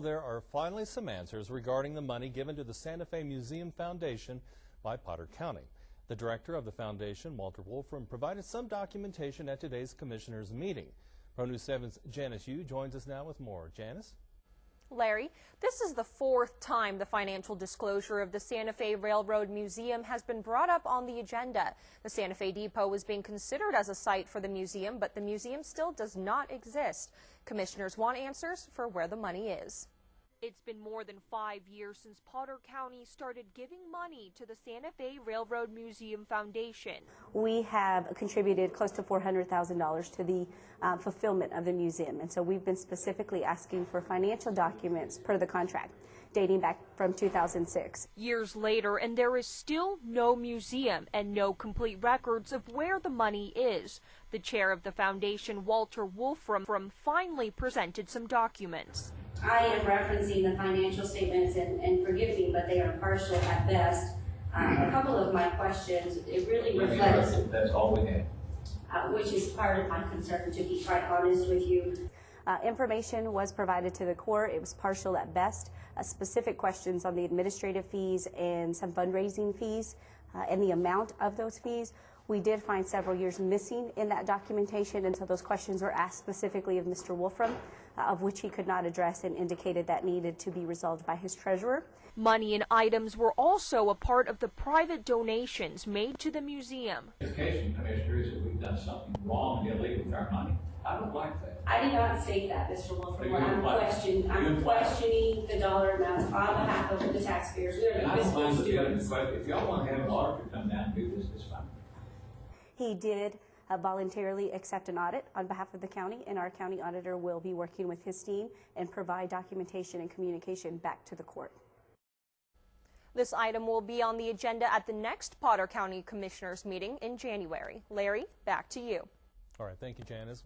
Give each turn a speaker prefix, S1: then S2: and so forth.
S1: There are finally some answers regarding the money given to the Santa Fe Museum Foundation by Potter County. The director of the foundation, Walter Wolfram, provided some documentation at today's commissioners' meeting. Pro News 7's Janice Yu joins us now with more. Janice?
S2: Larry, this is the fourth time the financial disclosure of the Santa Fe Railroad Museum has been brought up on the agenda. The Santa Fe Depot is being considered as a site for the museum, but the museum still does not exist. Commissioners want answers for where the money is. It's been more than 5 years since Potter County started giving money to the Santa Fe Railroad Museum Foundation.
S3: We have contributed close to $400,000 to the fulfillment of the museum, and so we've been specifically asking for financial documents per the contract dating back from 2006.
S2: Years later, and there is still no museum and no complete records of where the money is. The chair of the foundation, Walter Wolfram, finally presented some documents.
S4: I am referencing the financial statements, and forgive me, but they are partial at best. A couple of my questions, it really reflects,
S5: that's all we had.
S4: which is part of my concern, to be quite honest with you.
S3: Information was provided to the court. It was partial at best. Specific questions on the administrative fees and some fundraising fees and the amount of those fees. We did find several years missing in that documentation, and so those questions were asked specifically of Mr. Wolfram, of which he could not address, and indicated that needed to be resolved by his treasurer.
S2: Money and items were also a part of the private donations made to the museum.
S5: Education commissioners, that we've done something wrong and illegal with our money. I don't like that.
S4: I did not state that, Mr. Wolfram. What I'm questioning the dollar amounts on behalf of the taxpayers. We are the fiscal stewards.
S5: If y'all want to have an auditor come down and do this, it's fine.
S3: He did voluntarily accept an audit on behalf of the county, and our county auditor will be working with his team and provide documentation and communication back to the court.
S2: This item will be on the agenda at the next Potter County Commissioners meeting in January. Larry, back to you.
S1: All right, thank you, Janice.